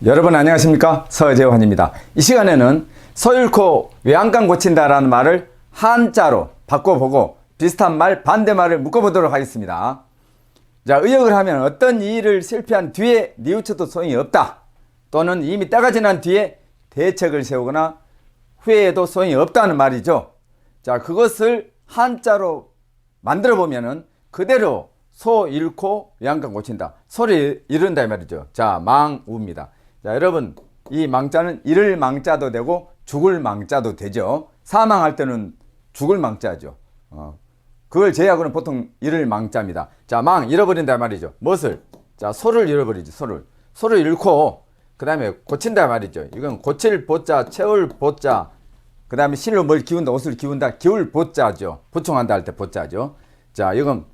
여러분 안녕하십니까, 서재환입니다. 이 시간에는 소 잃고 외양간 고친다라는 말을 한자로 바꿔보고 비슷한 말 반대말을 묶어보도록 하겠습니다. 자, 의역을 하면 어떤 일을 실패한 뒤에 뉘우쳐도 소용이 없다, 또는 이미 때가 지난 뒤에 대책을 세우거나 후회해도 소용이 없다는 말이죠. 자, 그것을 한자로 만들어 보면은 그대로 소 잃고 외양간 고친다, 소를 잃은다 이 말이죠. 자, 망우입니다. 자, 여러분, 이 망자는 잃을 망자도 되고 죽을 망자도 되죠. 사망할 때는 죽을 망자죠. 그걸 제외하고는 보통 잃을 망자입니다. 자, 잃어버린다 말이죠. 무엇을? 자, 소를 잃어버리죠. 소를 잃고 그 다음에 고친다 말이죠. 이건 고칠 보자, 채울 보자, 그 다음에 실로 뭘 기운다, 옷을 기운다, 기울 보자죠. 보충한다 할 때 보자죠. 자, 이건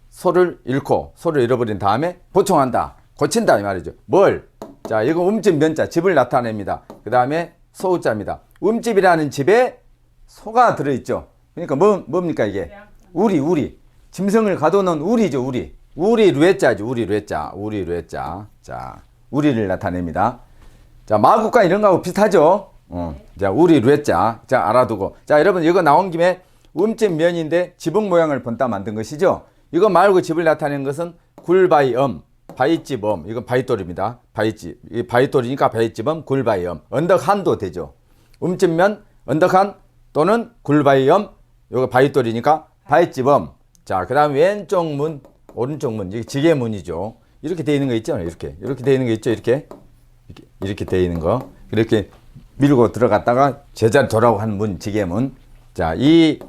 소를 잃고 소를 잃어버린 다음에 보충한다, 고친다 이 말이죠. 뭘? 자, 이거 움집 면자, 집을 나타냅니다. 그 다음에 소자입니다. 움집이라는 집에 소가 들어있죠. 그러니까 뭡니까 이게? 우리. 짐승을 가둬놓은 우리죠, 우리. 우리 뢰자죠, 우리 뢰자. 자, 우리를 나타냅니다. 자, 마구간 이런 거하고 비슷하죠. 자, 우리 뢰자. 자, 알아두고. 자, 여러분, 이거 나온 김에 움집 면인데 지붕 모양을 본따 만든 것이죠. 이거 말고 집을 나타내는 것은 굴바이엄, 바위집엄, 이건 바위돌입니다. 바위집, 이 바위돌이니까 바위집엄, 굴바위엄, 언덕한도 되죠. 움집면, 언덕한 또는 굴바위엄, 이거 바위돌이니까 바위집엄. 자, 그 다음 왼쪽 문, 오른쪽 문, 이게 지게문이죠. 이렇게 되어 있는 거 있죠. 이렇게 되어 있는 거 있죠. 이렇게 되어 있는 거. 이렇게 밀고 들어갔다가 제자리 돌아오고 한 문, 지게문. 자, 이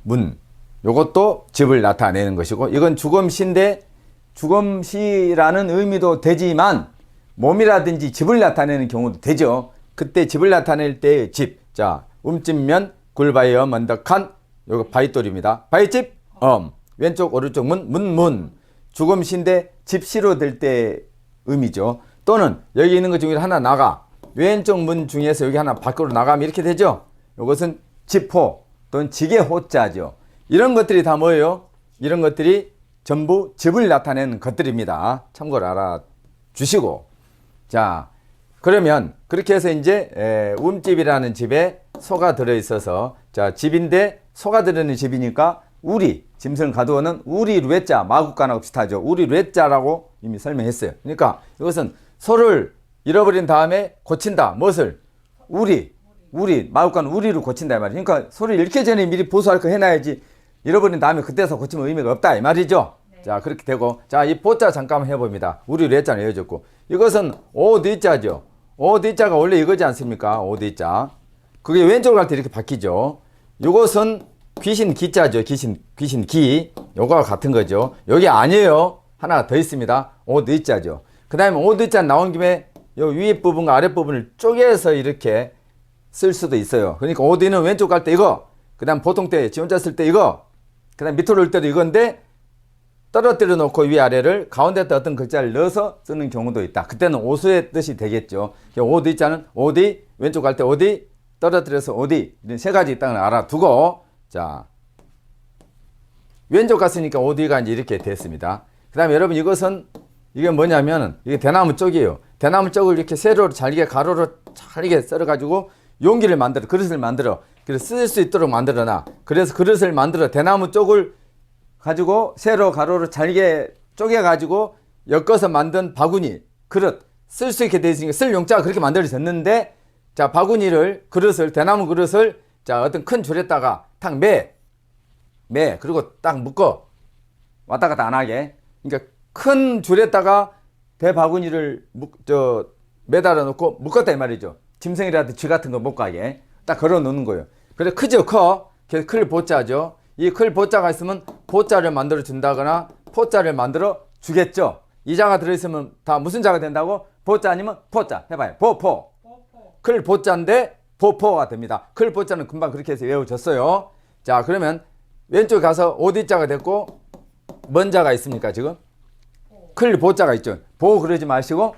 문, 요것도 집을 나타내는 것이고, 이건 주검시인데 주검시라는 의미도 되지만 몸이라든지 집을 나타내는 경우도 되죠. 그때 집을 나타낼 때의 집. 자, 움집면, 굴바위엄, 언덕한, 요거 바위돌입니다. 바위집, 왼쪽 오른쪽 문. 주검시인데 집시로 될 때 의미죠. 또는 여기 있는 것 중에 하나 나가, 왼쪽 문 중에서 여기 하나 밖으로 나가면 이렇게 되죠. 요것은 집호 또는 지게호자죠. 이런 것들이 다 뭐예요? 이런 것들이 전부 집을 나타내는 것들입니다. 참고로 알아주시고. 자, 그러면 그렇게 해서 이제 움집이라는 집에 소가 들어있어서, 자, 집인데 소가 들어있는 집이니까 우리, 짐승을 가두어는 우리 뢰자, 마구간하고 비슷하죠. 우리 뢰자라고 이미 설명했어요. 그러니까 이것은 소를 잃어버린 다음에 고친다. 무엇을? 우리, 마구간 우리로 고친다 이 말이에요. 그러니까 소를 잃기 전에 미리 보수할 거 해놔야지 잃어버린 다음에 그때서 고치면 의미가 없다 이 말이죠. 네. 자, 그렇게 되고, 자, 이 보자 잠깐 해봅니다. 우리 뢰자는 외워졌고, 이것은 오디자죠. 오디자가 원래 이거지 않습니까? 오디자. 그게 왼쪽으로 갈 때 이렇게 바뀌죠. 이것은 귀신 기자죠. 귀신 기. 요거와 같은 거죠. 여기 아니에요. 하나 더 있습니다. 오디자죠. 그 다음에 오디자 나온 김에 요 위에 부분과 아랫 부분을 쪼개서 이렇게 쓸 수도 있어요. 그러니까 오디는 왼쪽 갈 때 이거, 그 다음 보통 때 지 혼자 쓸 때 이거, 그 다음 밑으로 올 때도 이건데 떨어뜨려 놓고 위아래를 가운데다 어떤 글자를 넣어서 쓰는 경우도 있다. 그때는 오수의 뜻이 되겠죠. 오디자는 오디, 왼쪽 갈 때 오디, 떨어뜨려서 오디, 이런 세 가지 있다는 걸 알아두고, 자, 왼쪽 갔으니까 오디가 이제 이렇게 됐습니다. 그 다음에 여러분, 이것은 이게 뭐냐면 이게 대나무 쪽이에요. 대나무 쪽을 이렇게 세로로 잘게 가로로 잘게 썰어가지고 용기를 만들어, 그릇을 만들어, 그래서 쓸 수 있도록 만들어놔. 그래서 그릇을 만들어 대나무 쪽을 가지고 세로 가로로 잘게 쪼개가지고 엮어서 만든 바구니, 그릇, 쓸 수 있게 되어 있으니까 쓸 용자가 그렇게 만들어졌는데, 자, 바구니를, 그릇을, 대나무 그릇을, 자, 어떤 큰 줄에다가 탁 매, 그리고 딱 묶어. 왔다 갔다 안 하게. 그러니까 큰 줄에다가 대바구니를 매달아 놓고 묶었다 이 말이죠. 짐승이라든지 쥐 같은 거 못 가게 딱 걸어 놓는 거예요. 그래서 크죠, 커. 그래서 클 보자죠. 이 클 보자가 있으면 보자를 만들어 준다거나 포자를 만들어 주겠죠. 이 자가 들어있으면 다 무슨 자가 된다고? 보자 아니면 포자 해봐요. 보포. 클 보자인데 보포가 됩니다. 클 보자는 금방 그렇게 해서 외워졌어요. 자, 그러면 왼쪽에 가서 오디자가 됐고, 뭔 자가 있습니까 지금? 클 보자가 있죠. 보 그러지 마시고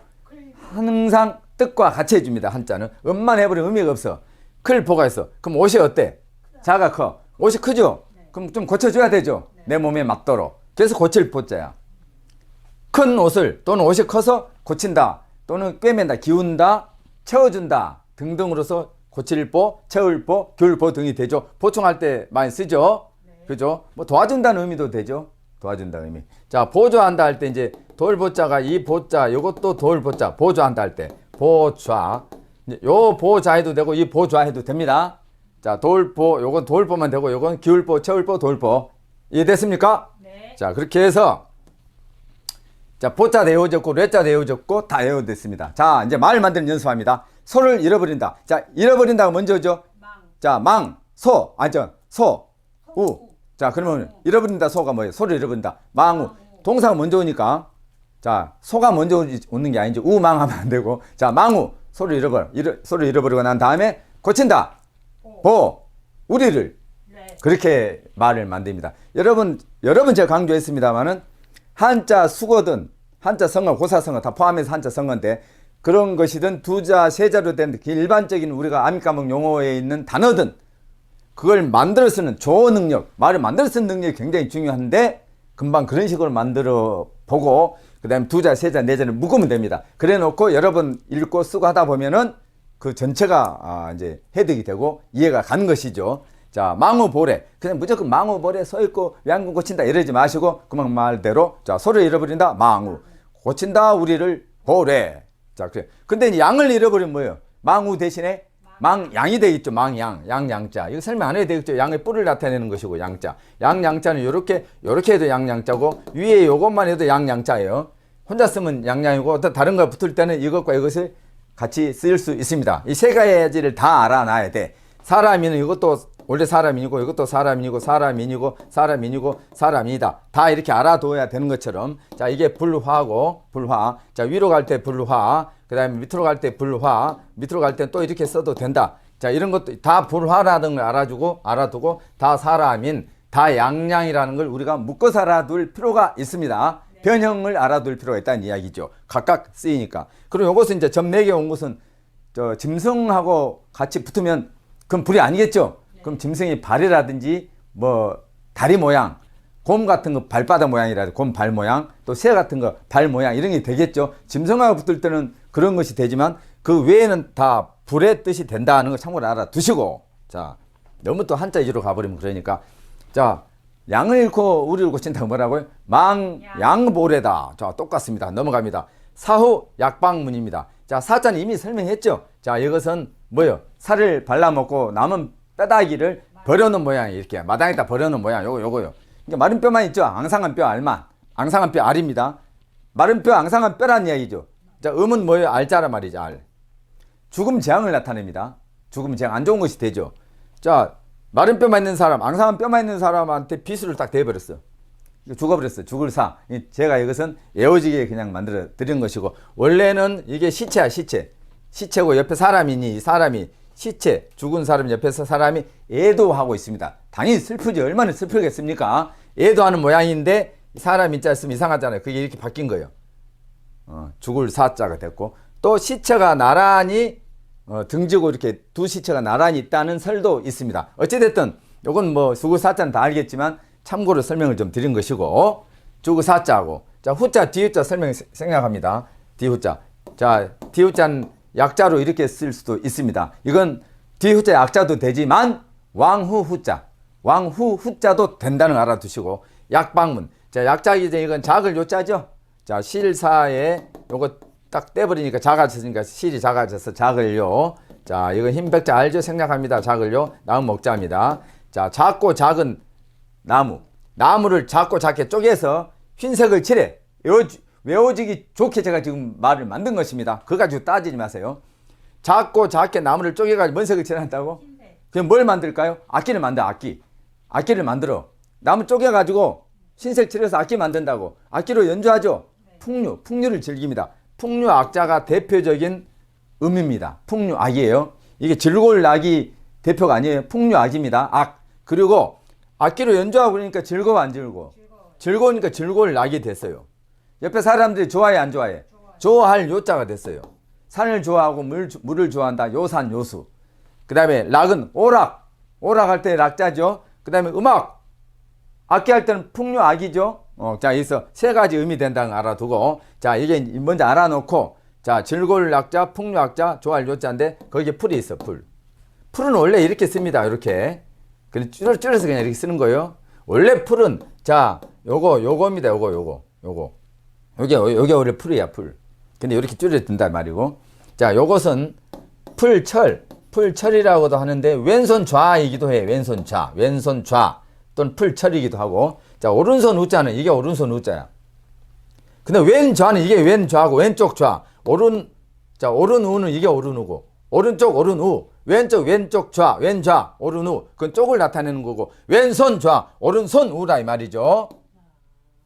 항상 뜻과 같이 해줍니다. 한자는 음만 해버리면 의미가 없어. 클 보가 있어. 그럼 옷이 어때? 작아, 커? 옷이 크죠? 그럼 좀 고쳐줘야 되죠. 내 몸에 맞도록. 그래서 고칠 보자야. 큰 옷을, 또는 옷이 커서 고친다, 또는 꿰맨다, 기운다, 채워준다 등등으로서 고칠보, 채울보, 귤보 등이 되죠. 보충할 때 많이 쓰죠. 네. 그죠? 뭐 도와준다는 의미도 되죠. 도와준다는 의미. 자, 보조한다 할 때 이제 돌보자가 이 보자, 이것도 돌보자, 보조한다 할 때 보좌. 요 보좌 해도 되고 이 보좌 해도 됩니다. 자, 돌보, 요건 돌보만 되고 요건 기울보, 채울보, 돌보. 이해됐습니까? 네. 자, 그렇게 해서 자, 보자 외워졌고 레자 외워졌고 다 외워졌습니다. 자, 이제 말 만드는 연습합니다. 소를 잃어버린다. 자, 잃어버린다가 먼저죠. 망. 자, 망, 소, 소, 우. 자, 그러면 잃어버린다 소가 뭐예요? 소를 잃어버린다. 망우. 동사가 먼저 오니까 자, 소가 먼저 오는 게 아니지. 우망하면 안 되고. 자, 망우. 소를 잃어버리고 난 다음에 고친다. 보. 우리를. 네. 그렇게 말을 만듭니다. 여러분 제가 강조했습니다만은 한자 수거든 한자 성어 고사성어 다 포함해서 한자 성어인데 그런 것이든 두자 세자로 된 일반적인 우리가 아미과목 용어에 있는 단어든 그걸 만들어 쓰는 조어 능력, 말을 만들어 쓰는 능력이 굉장히 중요한데 금방 그런 식으로 만들어 보고 그 다음에 두자 세자 네자를 묶으면 됩니다. 그래 놓고 여러 번 읽고 쓰고 하다 보면은 그 전체가 이제 해득이 되고 이해가 가는 것이죠. 자, 망우보래. 그냥 무조건 망우보래 서있고 외양간 고친다 이러지 마시고 그만 말대로 자, 소를 잃어버린다 망우. 고친다 우리를 보래. 자, 그래. 근데 이제 양을 잃어버리면 뭐예요? 망우 대신에 망양이 되겠죠. 망양. 양양자. 이거 설명 안 해도 되겠죠. 양의 뿔을 나타내는 것이고 양자. 양양자는 요렇게 해도 양양자고 위에 요것만 해도 양양자예요. 혼자 쓰면 양양이고 또 다른 거 붙을 때는 이것과 이것을 같이 쓰일 수 있습니다. 이 세 가지를 다 알아놔야 돼. 사람이는 이것도 원래 사람인이고 이것도 사람인이고 사람인이고 사람인이고 사람이다. 다 이렇게 알아둬야 되는 것처럼 자, 이게 불화고 불화. 자, 위로 갈 때 불화. 그 다음에 밑으로 갈 때 불화. 밑으로 갈 때 또 이렇게 써도 된다. 자, 이런 것도 다 불화라는 걸 알아두고 다 사람인 다 양양이라는 걸 우리가 묶어서 알아둘 필요가 있습니다. 변형을 알아둘 필요가 있다는 이야기죠. 각각 쓰이니까. 그리고 이것은 이제 점 4개 온 것은 저 짐승하고 같이 붙으면 그럼 불이 아니겠죠. 그럼 짐승이 발이라든지 뭐 다리 모양, 곰 같은 거 발바닥 모양이라든지 곰 발 모양, 또 새 같은 거 발 모양 이런 게 되겠죠. 짐승하고 붙을 때는 그런 것이 되지만 그 외에는 다 불의 뜻이 된다는 걸 참고로 알아두시고 자, 너무 또 한자 위주로 가버리면 그러니까 자, 양을 잃고 우리를 고친다고 뭐라고요? 망양보래다. 자, 똑같습니다. 넘어갑니다. 사후 약방문입니다. 자, 사자는 이미 설명했죠. 자, 이것은 뭐요? 살을 발라먹고 남은 뼈다귀를 버려놓은 모양이 이렇게 마당에다 버려놓은 모양 요거요. 그러니까 마른 뼈만 있죠. 앙상한 뼈 알만. 앙상한 뼈 알입니다. 마른 뼈 앙상한 뼈란 이야기죠. 자, 음은 뭐예요? 알자란 말이죠. 알. 죽음 재앙을 나타냅니다. 죽음 재앙 안 좋은 것이 되죠. 자, 마른 뼈만 있는 사람, 앙상한 뼈만 있는 사람한테 비수를 딱 대버렸어. 죽어버렸어. 죽을 사. 제가 이것은 애워지게 그냥 만들어 드린 것이고 원래는 이게 시체야 시체. 시체고 옆에 사람이니 사람이 시체 죽은 사람 옆에서 사람이 애도하고 있습니다. 당연히 슬프지. 얼마나 슬프겠습니까? 애도하는 모양인데 사람 인자 쓰면 이상하잖아요. 그게 이렇게 바뀐 거예요. 죽을 사자가 됐고 또 시체가 나란히 등지고 이렇게 두 시체가 나란히 있다는 설도 있습니다. 어찌됐든 이건 뭐 죽을 사자는 다 알겠지만 참고로 설명을 좀 드린 것이고 죽을 사자하고 자, 후자 뒤후자 설명 생략합니다. 뒤후자. 자, 뒤후자는 약자로 이렇게 쓸 수도 있습니다. 이건 뒤후자 약자도 되지만 왕후 후자 왕후 후자도 된다는 걸 알아두시고 약방문. 자, 약자기 전에 이건 작을 요자죠. 자, 실사에 요거 딱 떼버리니까 작아졌으니까 실이 작아져서 작을요. 자, 이건 흰백자 알죠? 생략합니다. 작을요. 나무 먹자입니다. 자, 작고 작은 나무를 작고 작게 쪼개서 흰색을 칠해. 외워지기 좋게 제가 지금 말을 만든 것입니다. 그거 가지고 따지지 마세요. 작고 작게 나무를 쪼개가지고 뭔 색을 칠한다고? 그럼 뭘 만들까요? 악기를 만들어. 악기를 만들어. 나무 쪼개가지고 흰색 칠해서 악기 만든다고. 악기로 연주하죠. 풍류를 즐깁니다. 풍류 악자가 대표적인 음입니다. 풍류 악이에요. 이게 즐거울 낙이 대표가 아니에요. 풍류 악입니다. 악. 그리고 악기로 연주하고 그러니까 즐거워 안 즐거워? 즐거우니까 즐거울 낙이 됐어요. 옆에 사람들이 좋아해 안 좋아해? 좋아할 요자가 됐어요. 산을 좋아하고 물을 좋아한다. 요산 요수. 그 다음에 락은 오락할 때 락자죠. 그 다음에 음악 악기 할 때는 풍류악이죠. 자, 여기서 세 가지 음이 된다는 걸 알아두고 자, 이게 먼저 알아놓고 자, 즐거울 약자, 풍요약자, 좋아할 요자인데 거기에 풀이 있어, 풀. 풀은 원래 이렇게 씁니다, 이렇게. 그래서 줄여서 그냥 이렇게 쓰는 거예요. 원래 풀은, 자, 요겁니다, 요거. 요게 원래 풀이야, 풀. 근데 이렇게 줄여 든단 말이고. 자, 요것은 풀철이라고도 하는데, 왼손 좌이기도 해, 왼손 좌. 또는 풀철이기도 하고. 자, 오른손 우자는 이게 오른손 우자야. 근데 왼 좌는 이게 왼 좌고, 왼쪽 좌. 오른 우는 이게 오른 우고. 오른쪽 오른 우. 왼쪽 좌, 왼 좌, 오른 우. 그건 쪽을 나타내는 거고. 왼손 좌, 오른손 우라 이 말이죠.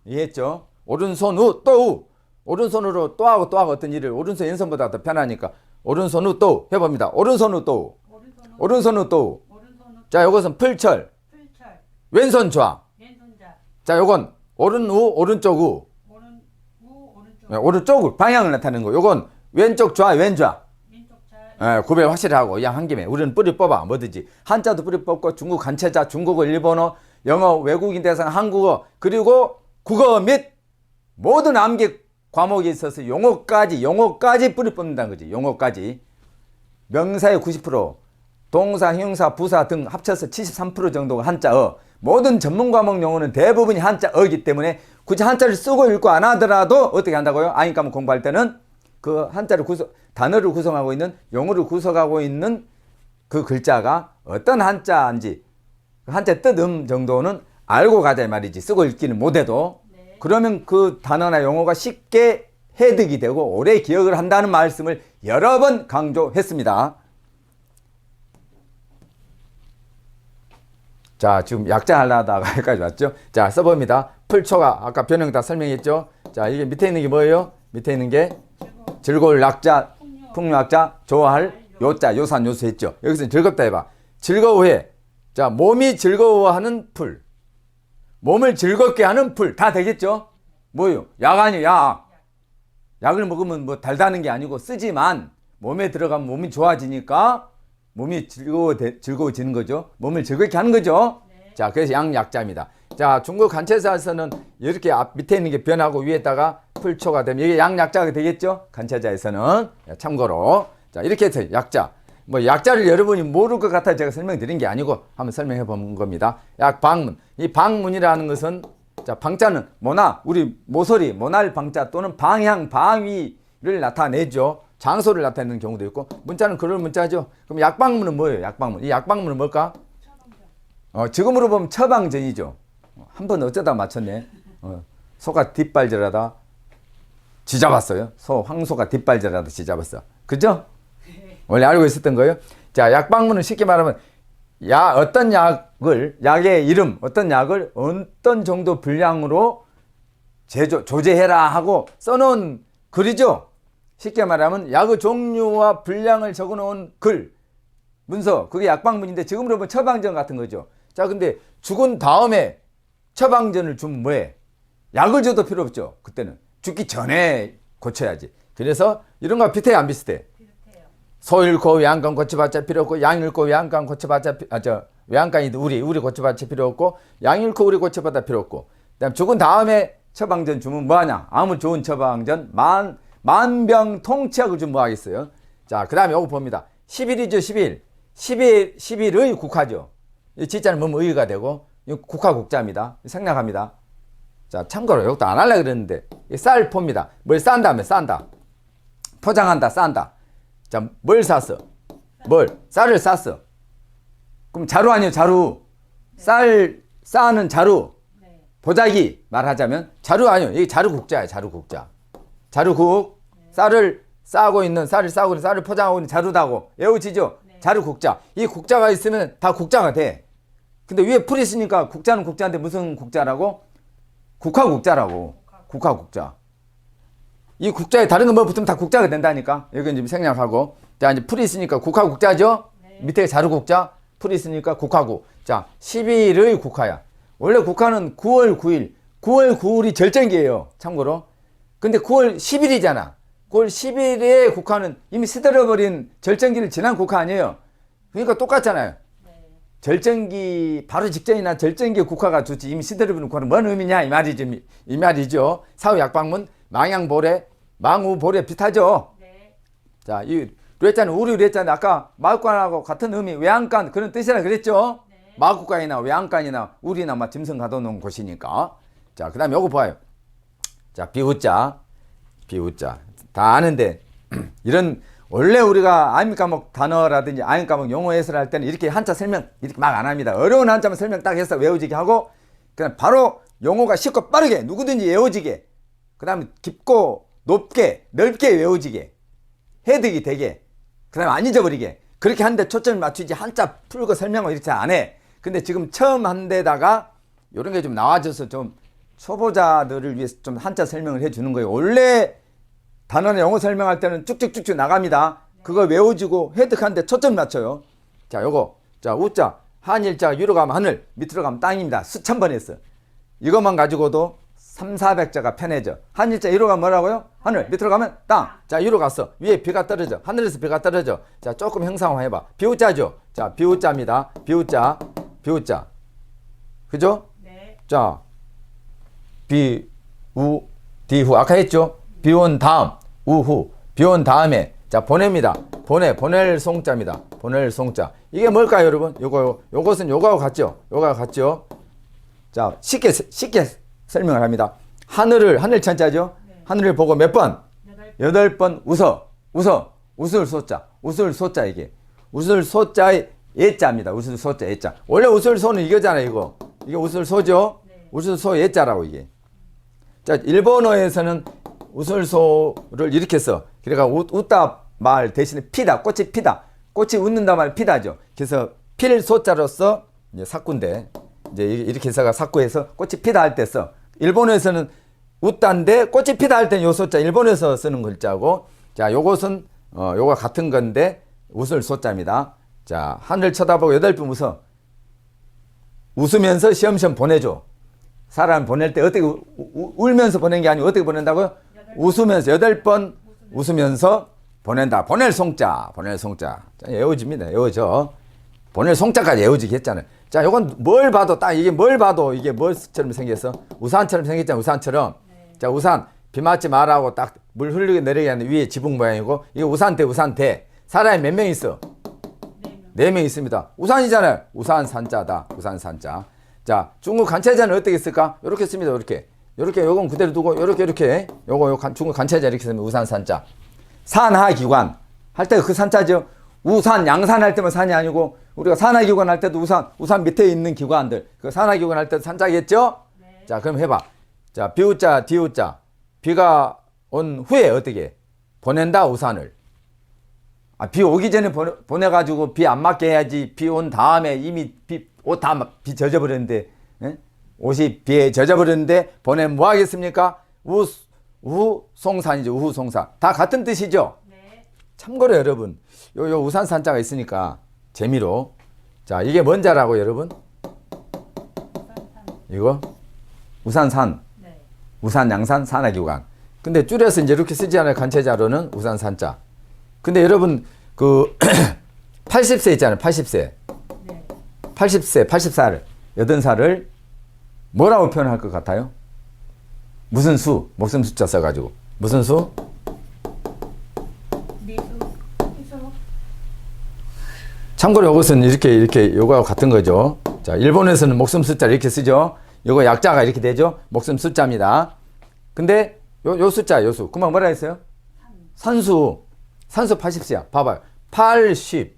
이해했죠? 오른손 우, 또 우. 오른손으로 또 하고 어떤 일을 오른손 왼손보다 더 편하니까 오른손 우 또 해봅니다. 오른손 우 또 우. 오른손 우 또 우. 자, 요것은 풀철. 왼손 좌. 자, 요건 오른 우, 오른쪽 우. 오른쪽 우. 방향을 나타내는 거. 요건 왼쪽 좌, 왼 좌. 구별 확실히 하고 양 한 김에 우리는 뿌리 뽑아 뭐든지 한자도 뿌리 뽑고 중국 간체자, 중국어, 일본어, 영어, 외국인 대상, 한국어 그리고 국어 및 모든 암기 과목에 있어서 용어까지 뿌리 뽑는다는 거지. 용어까지. 명사의 90%, 동사, 형용사, 부사 등 합쳐서 73% 정도가 한자어. 모든 전문 과목 용어는 대부분이 한자어이기 때문에 굳이 한자를 쓰고 읽고 안 하더라도 어떻게 한다고요? 아인 과목 공부할 때는 그 한자를 단어를 구성하고 있는, 용어를 구성하고 있는 그 글자가 어떤 한자인지, 한자 뜻 정도는 알고 가자 말이지. 쓰고 읽기는 못해도. 네. 그러면 그 단어나 용어가 쉽게 해득이 되고 오래 기억을 한다는 말씀을 여러 번 강조했습니다. 자, 지금 약자 하려다가 여기까지 왔죠? 자, 써봅니다. 풀초가 아까 변형 다 설명했죠? 자, 이게 밑에 있는 게 뭐예요? 밑에 있는 게 즐거울 약자, 풍요약자, 좋아할 요자, 요산, 요수 했죠. 여기서 즐겁다 해봐. 즐거워해. 자, 몸이 즐거워하는 풀. 몸을 즐겁게 하는 풀. 다 되겠죠? 뭐요? 약 아니에요, 약. 약을 먹으면 뭐 달다는 게 아니고 쓰지만 몸에 들어가면 몸이 좋아지니까 몸이 즐거워지는 거죠. 몸을 즐겁게 하는 거죠. 네. 자, 그래서 양약자입니다. 자, 중국 간체사에서는 이렇게 밑에 있는 게 변하고 위에다가 풀초가 되면 이게 양약자가 되겠죠? 간체자에서는. 참고로. 자, 이렇게 해서 약자. 뭐 약자를 여러분이 모를 것 같아 제가 설명드린 게 아니고 한번 설명해 본 겁니다. 약방문. 이 방문이라는 것은, 자, 방자는 우리 모서리, 모날 방자 또는 방향, 방위를 나타내죠. 장소를 나타내는 경우도 있고, 문자는 그럴 문자죠. 그럼 약방문은 뭐예요? 약방문. 이 약방문은 뭘까? 지금으로 보면 처방전이죠. 한 번 어쩌다 맞췄네. 소가 뒷발질하다 쥐잡았어요. 황소가 뒷발질하다 쥐잡았어. 그죠? 원래 알고 있었던 거예요. 자, 약방문은 쉽게 말하면 어떤 약의 이름, 어떤 약을 어떤 정도 분량으로 조제해라 하고 써놓은 글이죠. 쉽게 말하면 약의 종류와 분량을 적어놓은 글, 문서, 그게 약방문인데 지금으로 보면 처방전 같은 거죠. 자, 근데 죽은 다음에 처방전을 주면 뭐해? 약을 줘도 필요 없죠. 그때는 죽기 전에 고쳐야지. 그래서 이런 거 비슷해 안 비슷해? 비슷해요. 소 잃고 외양간 고쳐봤자 필요 없고, 양 잃고 외양간 고쳐봤자 외양간이 우리 고쳐봤자 필요 없고, 양 잃고 우리 고쳐봤자 필요 없고, 그다음 죽은 다음에 처방전 주면 뭐하냐? 아무 좋은 처방전 만병통치약을 좀 뭐 하겠어요? 자, 그 다음에 요거 봅니다. 10일이죠, 10일. 10일의 국화죠. 이 지자는 뭐뭐 의가 되고, 이 국화국자입니다. 생략합니다. 자, 참고로 이것도 안 하려고 그랬는데, 쌀 봅니다. 뭘 싼다며, 싼다. 포장한다, 싼다. 자, 뭘 샀어? 쌀을 쌌어. 그럼 자루 아니에요, 자루. 네. 쌀 싸는 자루. 네. 보자기 말하자면 자루 아니에요. 이게 자루국자예요, 자루국자. 자루국. 네. 쌀을 싸고 있는, 쌀을 포장하고 있는 자루다고 외우지죠? 네. 자루국자. 이 국자가 있으면 다 국자가 돼. 근데 위에 풀이 있으니까 국자는 국자인데 무슨 국자라고? 국화국자라고. 국화국자. 이 국자에 다른 거 뭐 붙으면 다 국자가 된다니까. 여기는 좀 생략하고. 자, 이제 풀이 있으니까 국화국자죠? 네. 밑에 자루국자. 풀이 있으니까 국화국. 자, 10일의 국화야. 원래 국화는 9월 9일. 9월 9일이 절정기예요. 참고로. 근데 9월 10일이잖아. 9월 10일에 국화는 이미 시들어버린 절정기를 지난 국화 아니에요. 그러니까 똑같잖아요. 절정기 바로 직전이나 절정기 국화가 좋지 이미 시들어버린 국화는 뭔 의미냐 이 말이죠. 사후 약방문 망양보레 망우보레 비슷하죠. 네. 자, 이 뢰자는 우리 뢰자는 아까 마국간하고 같은 의미 외양간 그런 뜻이라 그랬죠. 네. 마국간이나 외양간이나 우리나 막 짐승 가둬놓은 곳이니까. 자, 그 다음에 요거 봐요. 자, 비우자. 비우자. 다 아는데 이런 원래 우리가 아임 과목 단어라든지 아임 과목 용어 해설할 때는 이렇게 한자 설명 이렇게 막 안 합니다. 어려운 한자만 설명 딱 해서 외워지게 하고 그냥 바로 용어가 쉽고 빠르게 누구든지 외워지게 그 다음에 깊고 높게 넓게 외워지게 해득이 되게 그 다음에 안 잊어버리게 그렇게 하는데 초점을 맞추지 한자 풀고 설명을 이렇게 안 해. 근데 지금 처음 한 데다가 이런 게 좀 나와줘서 좀 초보자들을 위해서 좀 한자 설명을 해주는 거예요. 원래 단어나 영어 설명할 때는 쭉쭉쭉쭉 나갑니다. 그거 외워지고 획득하는데 초점 맞춰요. 자, 요거. 자, 우자. 한일자 위로 가면 하늘, 밑으로 가면 땅입니다. 수천 번 했어. 이것만 가지고도 3,400자가 편해져. 한일자 위로 가면 뭐라고요? 하늘, 밑으로 가면 땅. 자, 위로 갔어. 위에 비가 떨어져. 하늘에서 비가 떨어져. 자, 조금 형상화 해봐. 비우자죠? 자, 비우자입니다. 비우자. 비우자. 그죠? 네. 자, 비우, 디후. 아까 했죠? 비온 다음, 우후, 비온 다음에, 자, 보냅니다. 보낼 송자입니다. 보낼 송자. 이게 뭘까요, 여러분? 요것은 요거하고 같죠? 요거하고 같죠? 자, 쉽게 설명을 합니다. 하늘 천자죠? 네. 하늘을 보고 몇 번? 8번 웃을 소자, 이게. 웃을 소자의 예자입니다. 웃을 소자, 예자. 원래 웃을 소는 이거잖아요, 이거. 이게 웃을 소죠? 네. 웃을 소 예자라고, 이게. 자, 일본어에서는 웃을소를 이렇게 써. 그러니까 웃다 말 대신에 피다, 꽃이 피다. 꽃이 웃는다 말 피다죠. 그래서 필소자로서 이제 사구인데 이제 이렇게 해서가 사구에서 꽃이 피다 할 때 써. 일본에서는 웃다인데 꽃이 피다 할 때는 요 소자 일본에서 쓰는 글자고. 자, 요것은 요거 같은 건데 웃을 소자입니다. 자, 하늘 쳐다보고 8번 웃어. 웃으면서 시험시험 보내줘. 사람 보낼 때 어떻게 울면서 보낸 게 아니고 어떻게 보낸다고요? 웃으면서 8번 웃으면서 보낸다. 보낼 송자. 자, 외워집니다. 외워져. 보낼 송자까지 외워지게 했잖아요. 자, 요건 뭘 봐도 딱 이게 뭘 봐도 이게 뭘처럼 생겼어? 우산처럼 생겼잖아. 우산처럼. 네. 자, 우산 비 맞지 말라고 딱 물 흐르게 내리게 하는 위에 지붕 모양이고 이게 우산대. 사람이 몇 명 있어? 4명 있습니다. 우산이잖아요. 우산산자다. 우산산자. 자, 중국 간체자는 어떻게 쓸까? 이렇게 씁니다. 요렇게 요건 그대로 두고 요렇게 요거 중국 간체자 이렇게 쓰면 우산산자. 산하기관 할 때 그 산자죠. 우산 양산 할 때만 산이 아니고 우리가 산하기관 할 때도 우산 밑에 있는 기관들 그 산하기관 할 때도 산자겠죠? 네. 자, 그럼 해봐. 자, 비우자 디우자. 비가 온 후에 어떻게 보낸다 우산을. 비 오기 전에 보내가지고 비 안 맞게 해야지. 비 온 다음에 이미 옷 다 비 젖어버렸는데, 에? 옷이 비에 젖어버렸는데 보내면 뭐 하겠습니까? 우송산이죠. 우후송산. 다 같은 뜻이죠? 네. 참고로 여러분, 요 우산산자가 있으니까 재미로. 자, 이게 뭔 자라고 여러분? 이거? 우산산. 네. 우산, 양산, 산하기관. 근데 줄여서 이제 이렇게 쓰지 않아요. 간체자로는 우산산자. 근데 여러분 그 80세 있잖아요. 80세. 네. 80살, 80살을 뭐라고 표현할 것 같아요? 무슨 수? 목숨 숫자 써가지고. 무슨 수? 참고로 이것은 이렇게 요거하고 같은 거죠. 자, 일본에서는 목숨 숫자를 이렇게 쓰죠. 요거 약자가 이렇게 되죠. 목숨 숫자입니다. 근데 요 숫자, 요 수. 금방 뭐라 했어요? 산수 80세야. 봐봐요. 80.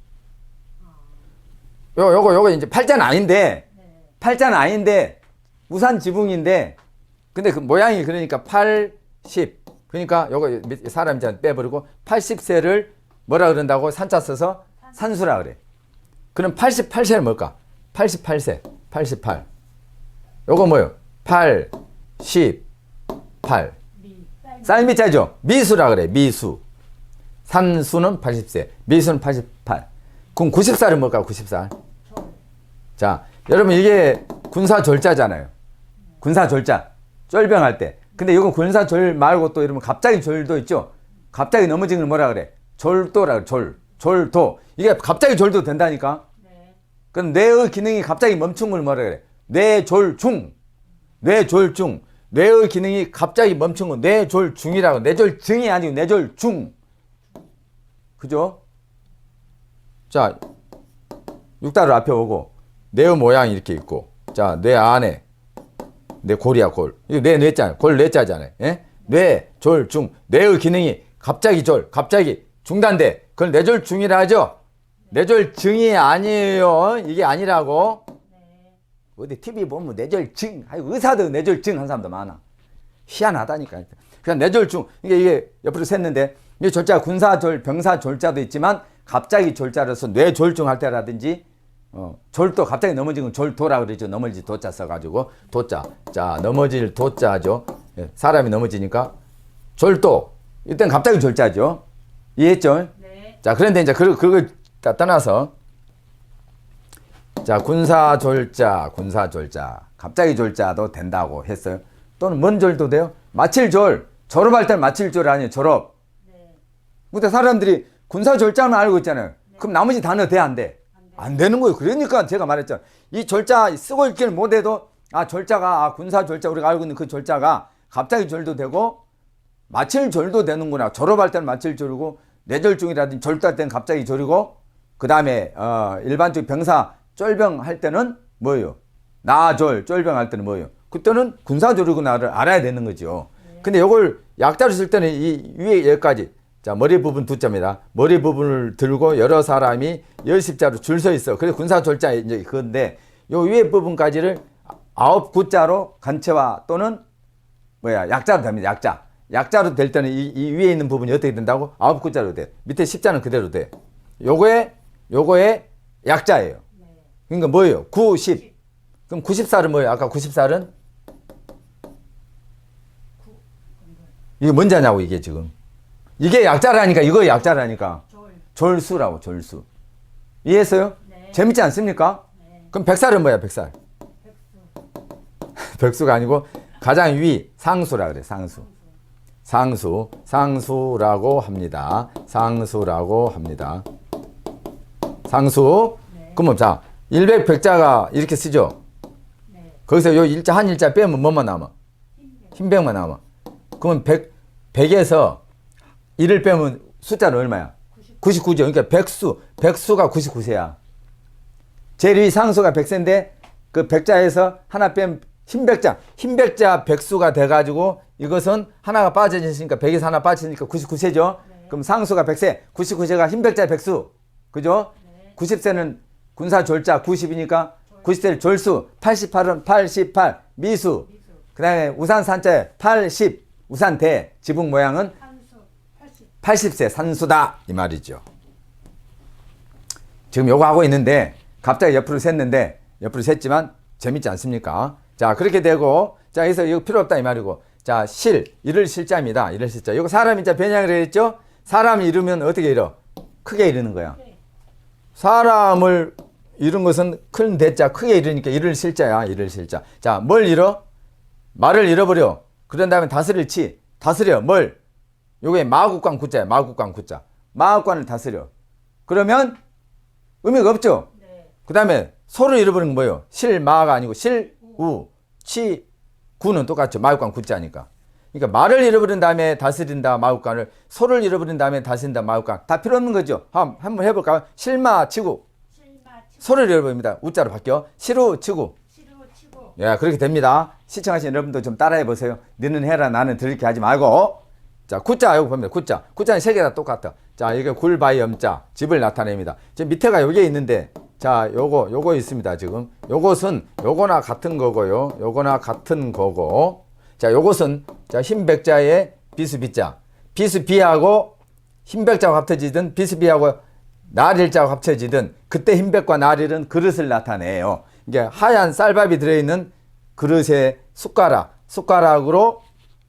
요거 이제 팔자는 아닌데, 팔자는 아닌데, 우산 지붕인데, 근데 그 모양이 그러니까 80. 그러니까 요거 사람 이제 빼버리고 80세를 뭐라 그런다고 산자 써서 산수라 그래. 그럼 88세는 뭘까? 88세. 88. 요거 뭐요? 88. 쌀미자죠? 미수라 그래. 미수. 산수는 80세, 미수는 88. 그럼 90살은 뭘까? 90살. 자, 여러분 이게 군사졸자잖아요. 군사졸자. 쫄병할 때. 근데 이건 군사졸 말고 또 이러면 갑자기 졸도 있죠? 갑자기 넘어지는 걸 뭐라 그래? 졸도라 그래. 졸도. 이게 갑자기 졸도 된다니까? 네. 그럼 뇌의 기능이 갑자기 멈춘 걸 뭐라 그래? 뇌졸중. 뇌의 기능이 갑자기 멈춘 거 뇌졸중이라고. 뇌졸증이 아니고 뇌졸중. 그죠? 자, 육달을 앞에 오고 뇌의 모양이 이렇게 있고, 자, 뇌 안에 뇌 골이야, 골. 이거 뇌자, 골 뇌자잖아요. 예? 뇌, 졸, 중. 뇌의 기능이 갑자기 갑자기 중단돼. 그걸 뇌졸중이라 하죠? 뇌졸중이 아니에요. 이게 아니라고. 어디 TV 보면 뇌졸중, 의사도 뇌졸중 한 사람도 많아. 희한하다니까. 그냥 뇌졸중. 이게 옆으로 샜는데, 이 졸자 군사졸, 병사졸자도 있지만, 갑자기 졸자로서 뇌졸중 할 때라든지, 졸도 갑자기 넘어지는 졸도라 그러죠. 넘어질 도자 써가지고. 도자. 자, 넘어질 도자죠. 예, 사람이 넘어지니까. 졸도. 이땐 갑자기 졸자죠. 이해했죠? 네. 자, 그런데 이제 그걸 다 떠나서. 자, 군사졸자. 갑자기 졸자도 된다고 했어요. 또는 뭔 졸도 돼요? 마칠졸. 졸업할 때는 마칠졸 아니에요. 졸업. 네. 근데 사람들이 군사졸자만 알고 있잖아요. 네. 그럼 나머지 단어 돼, 안 돼? 안 되는 거예요. 그러니까 제가 말했죠. 이 졸자 쓰고 읽기를 못해도 졸자가 군사졸자 우리가 알고 있는 그 졸자가 갑자기 졸도 되고 마칠졸도 되는구나. 졸업할 때는 마칠졸이고 뇌졸중이라든지 졸도할 때는 갑자기 졸이고 그 다음에 일반적 병사 쫄병 할 때는 뭐예요? 나졸 쫄병 할 때는 뭐예요? 그때는 군사졸이구나를 알아야 되는 거죠. 근데 이걸 약자로 쓸 때는 이 위에 여기까지, 자, 머리 부분 두자입니다. 머리 부분을 들고 여러 사람이 열십자로 줄 서 있어. 그래서 군사졸자 이제 그건데 요 위에 부분까지를 9구자로 간체화 또는 약자로 됩니다. 약자로 될 때는 이 위에 있는 부분이 어떻게 된다고? 9구자로 돼. 밑에 십자는 그대로 돼. 요거의 약자예요. 그러니까 뭐예요? 90. 그럼 90살은 뭐예요? 아까 90살은? 이게 뭔지 아냐고, 이게 지금. 이게 약자라니까, 이거 약자라니까. 졸수라고, 졸수. 이해했어요? 네. 재밌지 않습니까? 네. 그럼 100살은 뭐야, 100살? 백수가 아니고, 가장 위, 상수라 그래, 상수. 상수라고 합니다. 상수. 네. 그러면 자, 100, 100자가 이렇게 쓰죠? 네. 거기서 요 일자, 한 일자 빼면 뭐만 남아? 흰백만 남아. 그러면 100에서 1을 빼면 숫자는 얼마야? 99죠. 그러니까 백수가 99세야. 제일 위 상수가 100세인데 그 100자에서 하나 빼면 흰백자 백수가 돼가지고 이것은 하나가 빠져지니까 100에서 하나 빠지니까 99세죠. 네. 그럼 상수가 100세, 99세가 흰백자 백수. 그죠? 네. 90세는 군사졸자 90이니까 90세를 졸수, 88은 88 미수. 그 다음에 우산산자에 80 우산대, 지붕 모양은 80세 산수다 이 말이죠. 지금 요거 하고 있는데 갑자기 옆으로 샜지만 재밌지 않습니까? 자, 그렇게 되고, 자, 여기서 이거 필요 없다 이 말이고, 자, 이를 실자입니다. 이를 실자. 이거 사람 인자 변형을 했죠? 사람이 이루면 어떻게 이뤄? 크게 이루는 거야. 사람을 이룬 것은 큰 대자, 크게 이루니까 이를 실자야. 이를 실자. 자, 뭘 잃어? 말을 잃어버려. 그런 다음에 다스려. 뭘? 요게 마국관 구자야. 마국관 구자. 마국관을 다스려. 그러면 의미가 없죠? 네. 그 다음에 소를 잃어버리는 건 뭐예요? 실마가 아니고 실우, 치구는 똑같죠. 마국관 구자니까. 그러니까 말을 잃어버린 다음에 다스린다. 마국관을. 소를 잃어버린 다음에 다스린다. 마국관. 다 필요 없는 거죠. 한번 해볼까요? 실마치구. 소를 잃어버립니다. 우자로 바뀌어. 시루치구. 예, 그렇게 됩니다. 시청하신 여러분도 좀 따라해 보세요. 너는 해라, 나는 들게 하지 말고. 자, 구자, 여기 보면 구자. 구자는 세 개 다 똑같아. 자, 이게 굴바이 염자, 집을 나타냅니다. 지금 밑에가 여기에 있는데, 자, 요거 있습니다, 지금. 요것은, 요거나 같은 거고요. 요거나 같은 거고. 자, 요것은, 자, 흰백자에 비수비자. 비수비하고 흰백자가 합쳐지든, 비수비하고 나릴자가 합쳐지든, 그때 흰백과 나릴은 그릇을 나타내요. 이게 하얀 쌀밥이 들어있는 그릇에 숟가락으로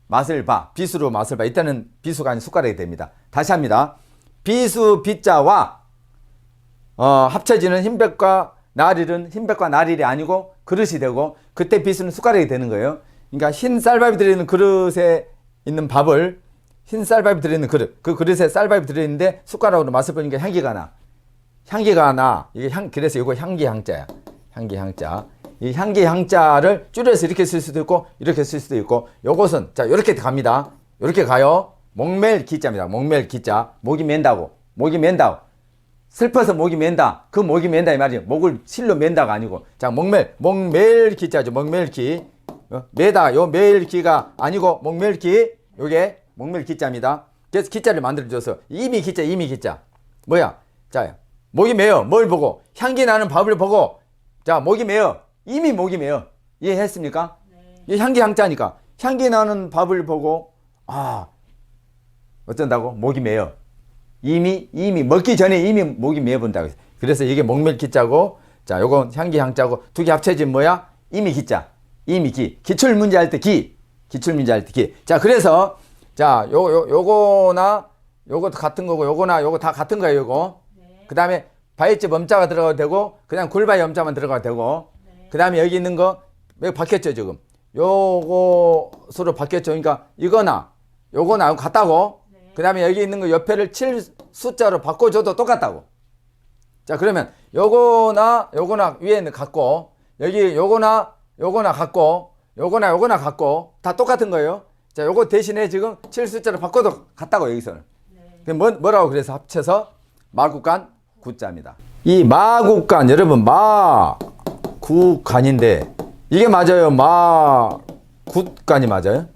맛을 봐. 비수로 맛을 봐. 이때는 비수가 아닌 숟가락이 됩니다. 다시 합니다. 비수 비자와 합쳐지는 흰백과 나릴이 아니고 그릇이 되고, 그때 비수는 숟가락이 되는 거예요. 그러니까 흰 쌀밥이 들어있는 그릇에 있는 밥을, 흰 쌀밥이 들어있는 그릇, 그 그릇에 쌀밥이 들어있는데 숟가락으로 맛을 보니까 향기가 나. 이게 그래서 이거 향기 향자야. 향기 향자. 이 향기 향자를 줄여서 이렇게 쓸 수도 있고 이렇게 쓸 수도 있고, 요것은 자, 요렇게 갑니다. 요렇게 가요. 목멜 기자입니다. 목멜 기자. 목이 맨다고. 목이 맨다. 슬퍼서 목이 맨다. 그 목이 맨다 이 말이에요. 목을 실로 맨다가 아니고. 자, 목멜 기자죠. 목멜 기. 매다. 요 매일 기가 아니고 목멜 기. 요게 목멜 기자입니다. 그래서 기자를 만들어줘서 이미 기자. 뭐야? 자, 목이 메어. 뭘 보고? 향기 나는 밥을 보고. 자, 목이 메어. 이미 목이 메어. 이해했습니까? 네. 이 향기 향자니까. 향기 나는 밥을 보고 어쩐다고? 목이 메어. 이미 먹기 전에 이미 목이 메어 본다고. 그래서 이게 목멜 기자고, 자, 요건 향기 향자고 두 개 합쳐진 뭐야? 이미 기자. 이미 기. 기출 문제 할 때 기. 기출 문제 할 때 기. 자, 그래서 자, 요거나 요것도 같은 거고 요거나 요거 다 같은 거예요, 요거. 네. 그다음에 바이집 엄자가 들어가도 되고 그냥 굴바이 엄자만 들어가도 되고. 네. 그다음에 여기 있는 거 여기 바뀌었죠, 지금. 요것으로 바뀌었죠. 그러니까 이거나 요거나 같다고. 네. 그다음에 여기 있는 거 옆에를 7 숫자로 바꿔줘도 똑같다고. 자, 그러면 요거나 위에는 같고 여기 요거나 같고 요거나 같고 다 똑같은 거예요. 자, 요거 대신에 지금 7 숫자로 바꿔도 같다고 여기서는. 네. 뭐라고 그래서 합쳐서 마구간 구자입니다. 이 마구간 여러분 마구간인데 이게 맞아요? 마구간이 맞아요?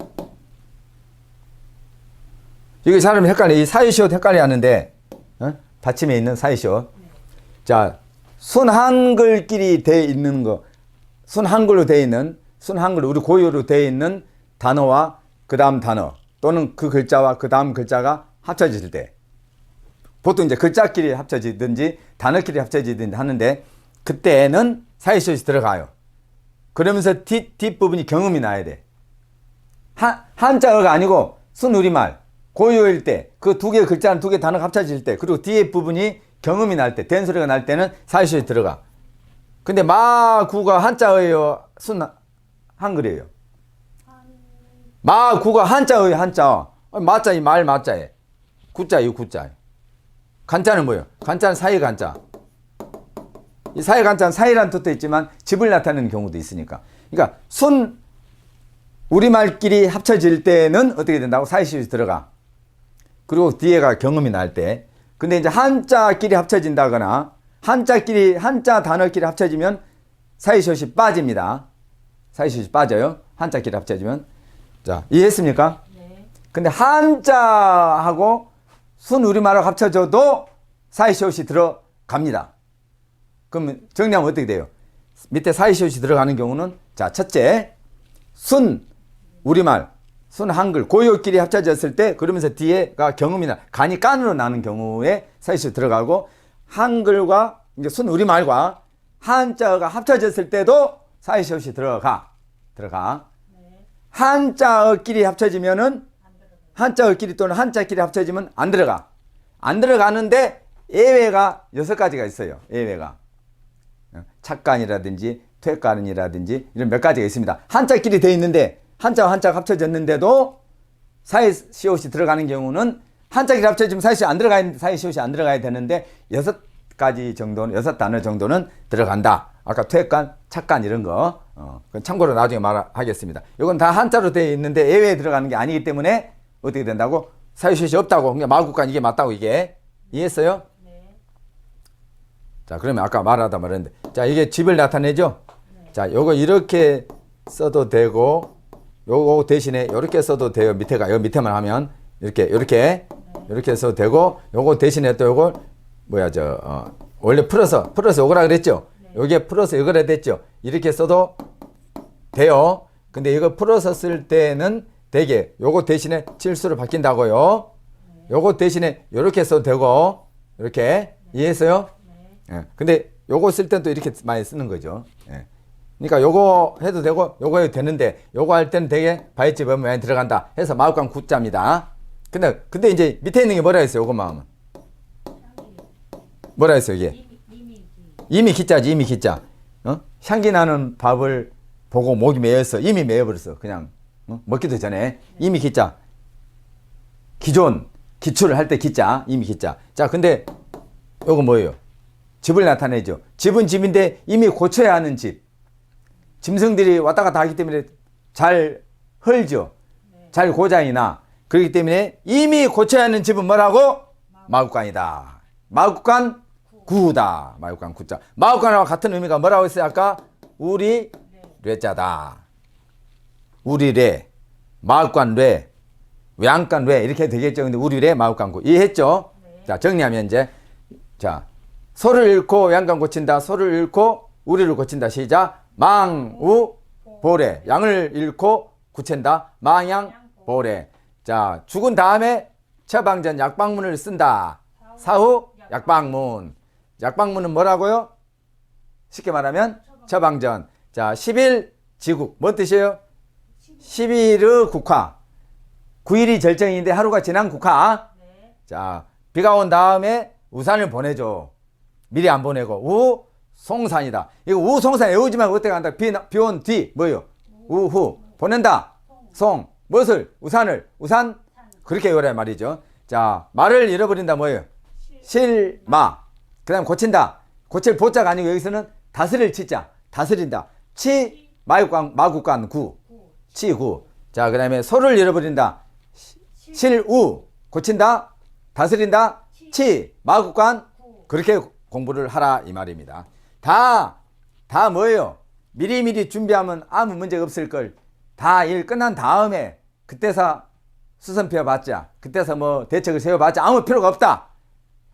이게 사람이 헷갈려. 이 사이시옷 헷갈려 하는데 받침에 있는 사이시옷. 자, 순한글끼리 돼 있는 거, 순한글로 돼 있는, 순한글 우리 고유로 돼 있는 단어와 그 다음 단어 또는 그 글자와 그 다음 글자가 합쳐질 때 보통 이제 글자끼리 합쳐지든지 단어끼리 합쳐지든지 하는데 그때는 사이시옷이 들어가요. 그러면서 뒷부분이 경음이 나야 돼. 한자어가 아니고 순우리말 고유일 때 그 두 개의 글자는 두 개의 단어가 합쳐질 때 그리고 뒤에 부분이 경음이 날 때 된 소리가 날 때는 사이시옷이 들어가. 근데 마구가 한자어예요? 순 한글이에요? 마구가 한자어예요? 한자. 맞자 이 말 맞자에 구자예요 구자. 간자는 뭐예요? 간자는 사이 간자. 이 사이 간자는 사이란 뜻도 있지만 집을 나타내는 경우도 있으니까. 그러니까 순 우리말끼리 합쳐질 때는 어떻게 된다고? 사이시옷이 들어가. 그리고 뒤에가 경음이 날 때. 근데 이제 한자끼리 합쳐진다거나 한자 단어끼리 합쳐지면 사이시옷이 빠집니다. 사이시옷이 빠져요. 한자끼리 합쳐지면. 자, 이해했습니까? 네. 근데 한자하고 순 우리말하고 합쳐져도 사이시옷이 들어갑니다. 그럼 정리하면 어떻게 돼요? 밑에 사이시옷이 들어가는 경우는 자, 첫째 순 우리말 순 한글 고유끼리 합쳐졌을 때 그러면서 뒤에가 경음이 간이 깐으로 나는 경우에 사이시옷이 들어가고 한글과 이제 순 우리말과 한자어가 합쳐졌을 때도 사이시옷이 들어가. 네. 한자어끼리 합쳐지면은 한자어끼리 또는 한자끼리 합쳐지면 안 들어가. 안 들어가는데 예외가 6가지가 있어요. 예외가. 착간이라든지 퇴간이라든지 이런 몇 가지가 있습니다. 한자끼리 돼 있는데 한자와 한자가 합쳐졌는데도 사이시옷이 들어가는 경우는 한자끼리 합쳐지면 사이시옷이 안 들어가야 되는데 6가지 정도는 6단어 정도는 들어간다. 아까 퇴간, 착간 이런 거 그건 참고로 나중에 말하겠습니다. 이건 다 한자로 되어 있는데 예외에 들어가는 게 아니기 때문에 어떻게 된다고? 사이시옷이 없다고. 그러니까 마구간 이게 맞다고 이게. 이해했어요? 네. 자, 그러면 아까 말하다 말했는데 자, 이게 집을 나타내죠? 네. 자, 요거 이렇게 써도 되고 요거 대신에 이렇게 써도 돼요. 밑에가 요 밑에만 하면 이렇게 써도 되고 요거 대신에 또 요걸 원래 플러스 요거라 그랬죠. 여기에 플러스 요거라 됐죠. 이렇게 써도 돼요. 근데 이거 플러스 쓸 때는 되게 요거 대신에 칠수로 바뀐다고요. 요거 대신에 요렇게 써도 되고 이렇게 이해했어요? 예. 근데 요거 쓸 때는 또 이렇게 많이 쓰는 거죠. 예. 그러니까 요거 해도 되고 요거 해도 되는데 요거 할 때는 되게 바이집 음이 많이 들어간다 해서 마구간 구자입니다. 근데 이제 밑에 있는 게 뭐라 했어요? 요것만 하면 뭐라 했어요? 이게 이미 기자지. 이미 기자. 향기 나는 밥을 보고 목이 메였어. 이미 메여버렸어. 그냥 먹기도 전에 이미 기자. 기존 기출을 할 때 기자. 이미 기자. 자, 근데 요거 뭐예요? 집을 나타내죠. 집은 집인데 이미 고쳐야 하는 집. 짐승들이 왔다 갔다 하기 때문에 잘 헐죠. 잘 고장이 나. 그렇기 때문에 이미 고쳐야 하는 집은 뭐라고? 마국간이다. 마국간 구다. 마국간 구자. 마국간과 같은 의미가 뭐라고 했어요? 아까 우리 뢰자다. 우리 뢰, 마국간 뢰, 외양간 뢰 이렇게 되겠죠. 근데 우리 뢰, 마국간 구 이해했죠? 네. 자, 정리하면 이제 자, 소를 잃고 외양간 고친다. 소를 잃고 우리를 고친다. 시작. 망우 보래. 양을 잃고 구친다. 망양 보래. 자, 죽은 다음에 처방전 약방문을 쓴다. 사후 약방문. 약방문은 뭐라고요? 쉽게 말하면 처방전. 자, 10일 지국. 뭔 뜻이에요? 10일의 국화. 9일이 절정인데 하루가 지난 국화. 네. 자, 비가 온 다음에 우산을 보내줘. 미리 안 보내고 우송산이다. 이거 우송산 외우지 말고 어떻게 한다? 비 온 뒤 뭐예요? 우후 보낸다. 송 무엇을? 우산을. 우산 그렇게 외우란 말이죠. 자, 말을 잃어버린다 뭐예요? 실마. 그 다음 고친다. 고칠 보자가 아니고 여기서는 다스릴 치자. 다스린다. 치 마국간 구. 치구. 자, 그 다음에 소를 잃어버린다. 실우. 고친다. 다스린다. 치 마국간. 그렇게 공부를 하라 이 말입니다. 다 뭐예요? 미리미리 준비하면 아무 문제가 없을 걸. 다 일 끝난 다음에 그때서 수선 피워봤자, 그때서 뭐 대책을 세워봤자 아무 필요가 없다.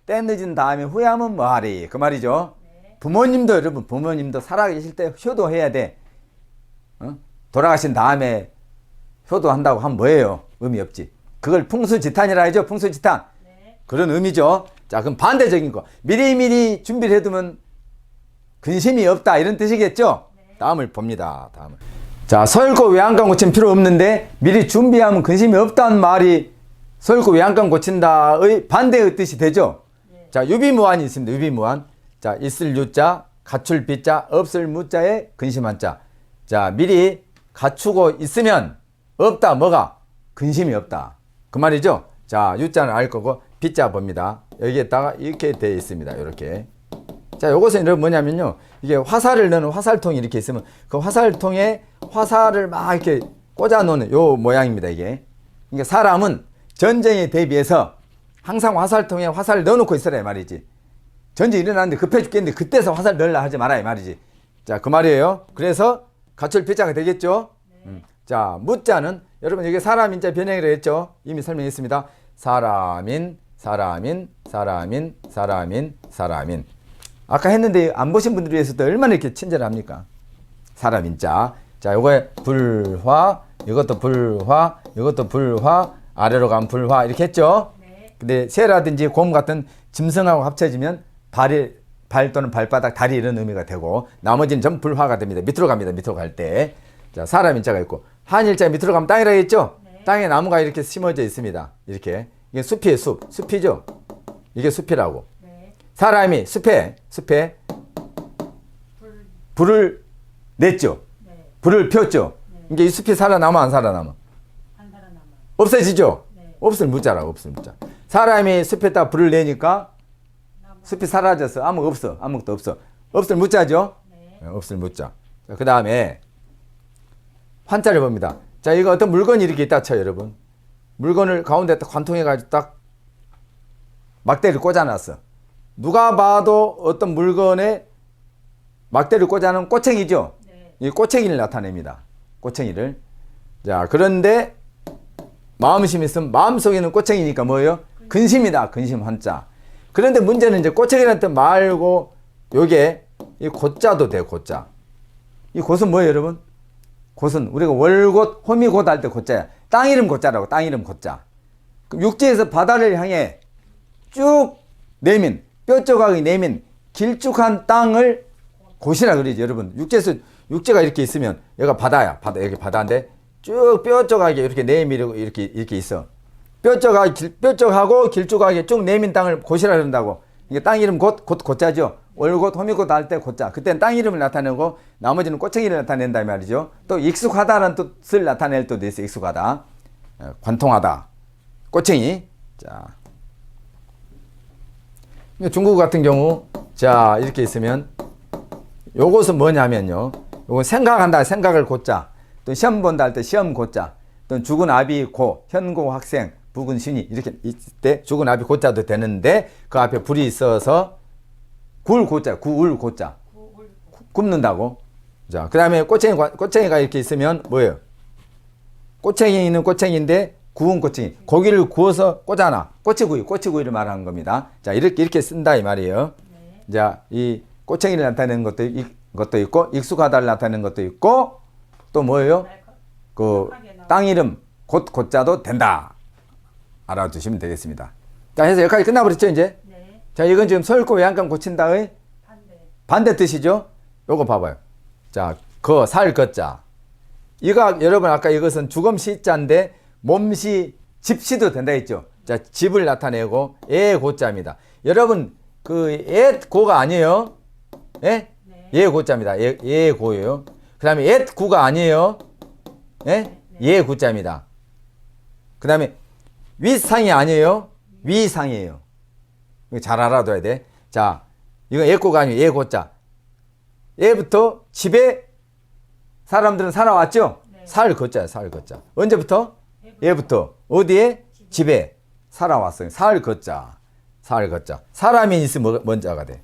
때 늦은 다음에 후회하면 뭐하리 그 말이죠. 네. 부모님도 여러분 부모님도 살아계실 때 효도해야 돼. 돌아가신 다음에 효도한다고 하면 뭐예요? 의미 없지. 그걸 풍수지탄이라 하죠. 풍수지탄. 네. 그런 의미죠. 자, 그럼 반대적인 거. 미리미리 준비를 해두면 근심이 없다. 이런 뜻이겠죠? 네. 다음을 봅니다. 다음을. 자, 서울고 외양간 고침 필요 없는데 미리 준비하면 근심이 없다는 말이 서울고 외양간 고친다의 반대의 뜻이 되죠? 네. 자, 유비무환이 있습니다. 유비무환. 자, 있을 유자, 갖출 비자, 없을 무자에 근심한 자. 자, 미리 갖추고 있으면 없다. 뭐가? 근심이 없다. 그 말이죠? 자, 유자는 알 거고 비자 봅니다. 여기에다가 이렇게 되어 있습니다. 이렇게. 자, 요것은 여러분 뭐냐면요. 이게 화살을 넣는 화살통이 이렇게 있으면 그 화살통에 화살을 막 이렇게 꽂아 놓는 요 모양입니다. 이게. 그러니까 사람은 전쟁에 대비해서 항상 화살통에 화살을 넣어놓고 있으라 이 말이지. 전쟁이 일어났는데 급해 죽겠는데 그때서 화살 넣으려 하지 마라 이 말이지. 자, 그 말이에요. 그래서 갖출 비자가 되겠죠. 네. 자, 무자는 여러분 여기 사람인자 변형이라 했죠. 이미 설명했습니다. 사람인. 아까 했는데 안 보신 분들을 위해서도 얼마나 이렇게 친절합니까? 사람인자. 자, 요거에 불화, 이것도 불화, 이것도 불화, 아래로 가면 불화 이렇게 했죠. 네. 근데 새라든지 곰 같은 짐승하고 합쳐지면 발 또는 발바닥, 다리 이런 의미가 되고 나머지는 전부 불화가 됩니다. 밑으로 갑니다. 밑으로 갈 때. 자, 사람인자가 있고 한일자 밑으로 가면 땅이라 했죠. 네. 땅에 나무가 이렇게 심어져 있습니다. 이렇게. 이게 숲이에요. 숲이죠. 이게 숲이라고. 네. 사람이 숲에 불을 냈죠. 네. 불을 폈죠. 네. 이게 이 숲이 살아남아 안 살아남아? 안 살아남아. 없어지죠. 네. 없을 무자라고. 없을 무자. 사람이 숲에다 불을 내니까 숲이 사라졌어. 아무것도 없어. 없을 무자죠. 네. 없을 무자. 그 다음에 환자를 봅니다. 자, 이거 어떤 물건이 이렇게 있다 쳐요, 여러분. 물건을 가운데 딱 관통해가지고 딱 막대를 꽂아놨어. 누가 봐도 어떤 물건에 막대를 꽂아놓은 꼬챙이죠. 네. 이 꼬챙이를 나타냅니다. 꼬챙이를. 자, 그런데 마음심이 있으면 마음속에는 꼬챙이니까 뭐예요? 근심이다. 근심 한자. 그런데 문제는 이제 꼬챙이라는 뜻 말고 요게 이 곧자도 돼. 곧자. 이 곧은 뭐예요, 여러분? 곧은 우리가 월곧, 호미곧 할 때 곧자야. 땅 이름 곧자라고. 땅 이름 곧자. 그럼 육지에서 바다를 향해 쭉 내민, 뼈조각이 내민 길쭉한 땅을 곧이라 그러지, 여러분. 육지가 이렇게 있으면 여기가 바다야. 여기 바다인데 쭉 뼈조각이 이렇게 내밀고 이렇게 있어. 뼈조각하고 길쭉하게 쭉 내민 땅을 곧이라 그런다고. 이게 땅 이름 곧자죠. 월곧, 호미곧 할 때 곧자. 그때는 땅 이름을 나타내고 나머지는 꼬챙이를 나타낸다 말이죠. 또 익숙하다는 뜻을 나타낼 때도 있어요. 익숙하다. 관통하다. 꼬챙이. 자. 중국 같은 경우 자, 이렇게 있으면 요것은 뭐냐면요. 요건 생각한다. 생각을 곧자. 또 시험 본다 할 때 시험 곧자. 또 죽은 아비 고, 현고 학생, 북은 신이 이렇게 있을 때 죽은 앞이 고자도 되는데 그 앞에 불이 있어서 굴 고자, 구울 고자. 굽는다고. 자, 그 다음에 꼬챙이가 이렇게 있으면 뭐예요? 꼬챙이는 꼬챙이인데 구운 꼬챙이. 고기를 구워서 꽂아놔. 꼬치구이를 말하는 겁니다. 자, 이렇게 쓴다 이 말이에요. 네. 자, 이 꼬챙이를 나타내는 것도 있고, 익숙하다를 나타내는 것도 있고, 또 뭐예요? 그 땅 이름 고자도 된다. 알아두시면 되겠습니다. 자, 해서 여기까지 끝나버렸죠, 이제? 네. 자, 이건 지금 서울고 외양간 고친다의 반대 뜻이죠? 요거 봐봐요. 자, 살 거자. 이거 여러분 아까 이것은 주검시자인데 몸시 집시도 된다 했죠. 자, 집을 나타내고 고자입니다. 여러분 그 고가 아니에요. 예? 네. 고자입니다. 고예요. 그다음에 구가 아니에요. 예? 구자입니다. 그다음에 윗상이 아니에요. 위상이에요. 이거 잘 알아둬야 돼. 자, 이건 고가 아니에요. 고자. 얘부터 집에 사람들은 살아왔죠? 네. 살 거자야, 살 거자. 언제부터? 얘부터. 어디에? 집에 살아왔어요. 살 거자. 살 거자. 사람이 있으면 먼저가 돼.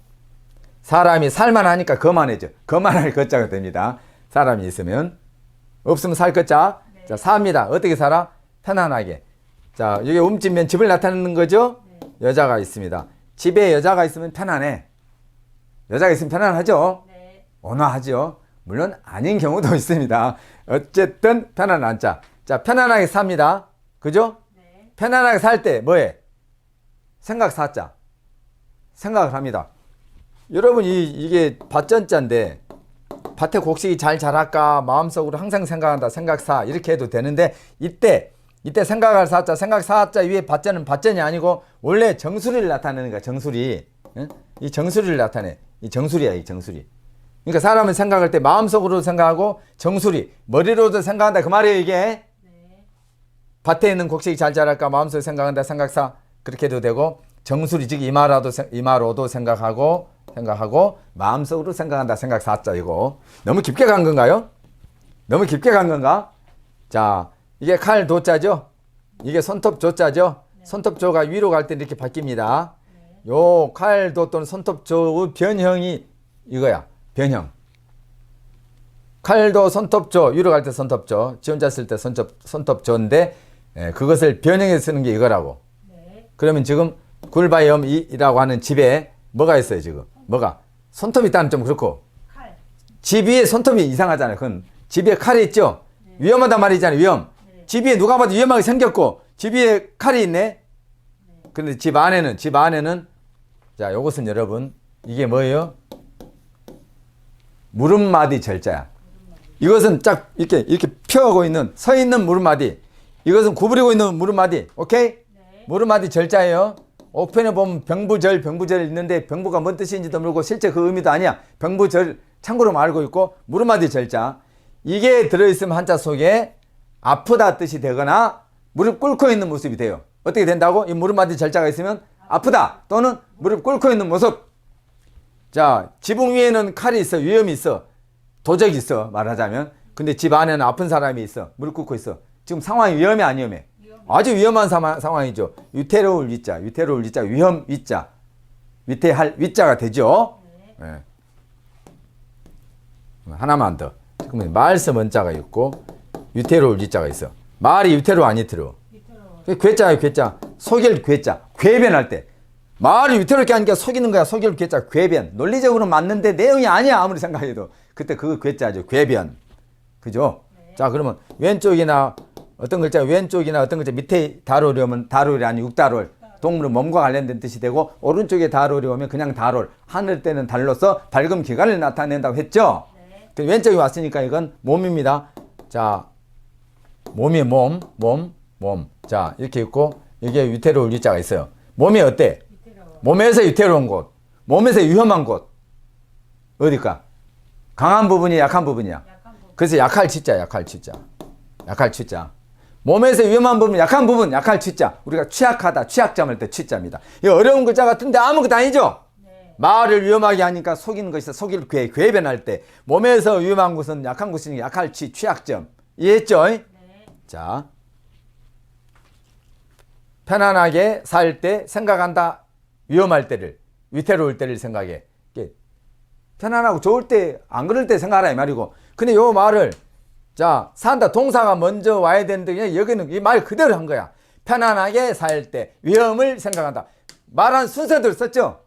사람이 살만하니까 거만해져. 거만할 거자가 됩니다. 사람이 있으면. 없으면 살 거자. 네. 자, 삽니다. 어떻게 살아? 편안하게. 자, 여기 움집면 집을 나타내는 거죠? 네. 여자가 있습니다. 집에 여자가 있으면 편안해. 여자가 있으면 편안하죠? 네. 온화하죠. 물론 아닌 경우도 있습니다. 어쨌든 편안한 자. 자, 편안하게 삽니다. 그죠? 네. 편안하게 살 때 뭐해? 생각 사자. 생각을 합니다. 여러분 이게 밭전자인데 밭에 곡식이 잘 자랄까 마음속으로 항상 생각한다. 생각사 이렇게 해도 되는데 이때 생각할 사자, 생각 사자 위에 밭전은 밭전이 아니고 원래 정수리를 나타내는 거야. 정수리. 응? 이 정수리를 나타내. 이 정수리야, 이 정수리. 그러니까 사람은 생각할 때 마음속으로 생각하고 정수리, 머리로도 생각한다. 그 말이에요, 이게. 네. 밭에 있는 곡식이 잘 자랄까 마음속으로 생각한다. 생각사. 그렇게 해도 되고 정수리 즉 이마로도 생각하고 마음속으로 생각한다. 생각사자 이거. 너무 깊게 간 건가요? 너무 깊게 간 건가? 자, 이게 칼 도자죠? 이게 손톱 조자죠? 네. 손톱 조가 위로 갈 때 이렇게 바뀝니다. 네. 요 칼도 또는 손톱조의 변형이 이거야. 변형. 칼도 손톱조, 위로 갈 때 손톱조, 지원자 쓸 때 손톱조인데 그것을 변형해서 쓰는 게 이거라고. 네. 그러면 지금 굴바이엄이라고 하는 집에 뭐가 있어요 지금? 뭐가? 손톱이 있다는 좀 그렇고 칼. 집 위에 손톱이 이상하잖아요. 그건 집 위에 칼이 있죠? 네. 위험하단 말이잖아요. 위험. 네. 집 위에 누가 봐도 위험하게 생겼고 집 위에 칼이 있네. 근데 집 안에는 자, 요것은 여러분 이게 뭐예요? 무릎마디 절자야. 이것은 쫙 이렇게 펴고 있는 서 있는 무릎마디. 이것은 구부리고 있는 무릎마디. 오케이? 네. 무릎마디 절자예요. 옥편에 보면 병부절 있는데 병부가 뭔 뜻인지도 모르고 실제 그 의미도 아니야. 병부절 참고로 알고 있고 무릎마디 절자. 이게 들어있으면 한자 속에 아프다 뜻이 되거나 무릎 꿇고 있는 모습이 돼요. 어떻게 된다고? 이 무릎마디 절자가 있으면 아프다 또는 무릎 꿇고 있는 모습. 자, 지붕 위에는 칼이 있어. 위험이 있어. 도적이 있어. 말하자면. 근데 집 안에는 아픈 사람이 있어. 무릎 꿇고 있어. 지금 상황이 위험해 안 위험해? 아주 위험한 상황이죠. 위태로울 위자. 위험 위자. 위태할 위자가 되죠. 네. 하나만 더. 그러면 말씀 원자가 있고 위태로울 위자가 있어. 말이 위태로워 안 위태로워? 위태로워. 괴짜예요, 괴짜. 속일 괴짜. 궤변할 때. 말을 위태롭게 하니까 속이는 거야. 속일 괴짜. 궤변. 논리적으로 맞는데 내용이 아니야. 아무리 생각해도. 그때 그거 괴짜죠. 궤변. 그죠? 네. 자, 그러면 왼쪽이나 어떤 글자 왼쪽이나 어떤 글자 밑에 다롤이 오면 다롤이 아니 육다롤. 동물은 몸과 관련된 뜻이 되고 오른쪽에 다롤이 오면 그냥 다롤. 하늘 때는 달로서 밝음 기간을 나타낸다고 했죠? 네. 그 왼쪽이 왔으니까 이건 몸입니다. 자, 몸이 몸. 자, 이렇게 있고 이게 위태로울 위자가 있어요. 몸이 어때? 위태로워. 몸에서 위태로운 곳, 몸에서 위험한 곳. 어딜까? 강한 부분이 약한 부분이야. 약한 부분. 그래서 약할 치자. 몸에서 위험한 부분, 약한 부분, 약할 치자. 우리가 취약하다, 취약점을 때 취자입니다. 이 어려운 글자 같은데 아무것도 아니죠? 네. 말을 위험하게 하니까 속이는 것이 속일 궤변할 때 몸에서 위험한 곳은 약한 곳이니 약할 취약점. 이해했죠? 네. 자, 편안하게 살 때 생각한다. 위험할 때를, 위태로울 때를 생각해. 편안하고 좋을 때, 안 그럴 때 생각하라 이 말이고. 근데 요 말을 자, 산다 동사가 먼저 와야 되는데 여기는 이 말 그대로 한 거야. 편안하게 살 때 위험을 생각한다. 말한 순서대로 썼죠?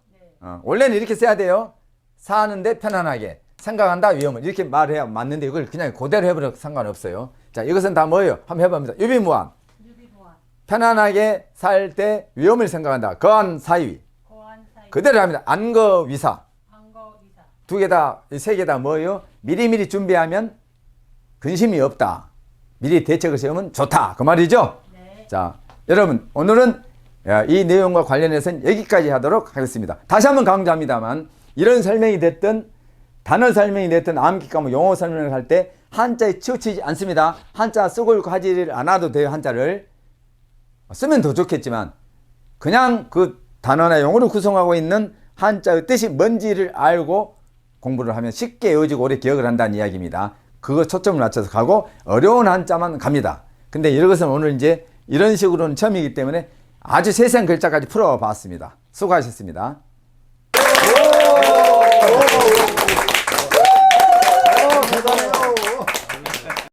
원래는 이렇게 써야 돼요. 사는데 편안하게 생각한다 위험을 이렇게 말해야 맞는데 이걸 그냥 그대로 해버려도 상관없어요. 자, 이것은 다 뭐예요? 한번 해봅니다. 유비무한. 편안하게 살 때 위험을 생각한다. 거한 사위. 그대로 합니다. 안거위사. 두 개 다, 세 개 다 뭐예요? 미리미리 준비하면 근심이 없다. 미리 대책을 세우면 좋다. 그 말이죠? 네. 자, 여러분 오늘은 이 내용과 관련해서는 여기까지 하도록 하겠습니다. 다시 한번 강조합니다만 이런 설명이 됐든 단어 설명이 됐든 암기 과목 용어 설명을 할 때 한자에 치우치지 않습니다. 한자 쓰고 하지 않아도 돼요. 한자를 쓰면 더 좋겠지만 그냥 그 단어나 용어를 구성하고 있는 한자의 뜻이 뭔지를 알고 공부를 하면 쉽게 외워지고 오래 기억을 한다는 이야기입니다. 그거 초점을 맞춰서 가고 어려운 한자만 갑니다. 근데 이것은 오늘 이제 이런 식으로는 처음이기 때문에 아주 세세한 글자까지 풀어봤습니다. 수고하셨습니다.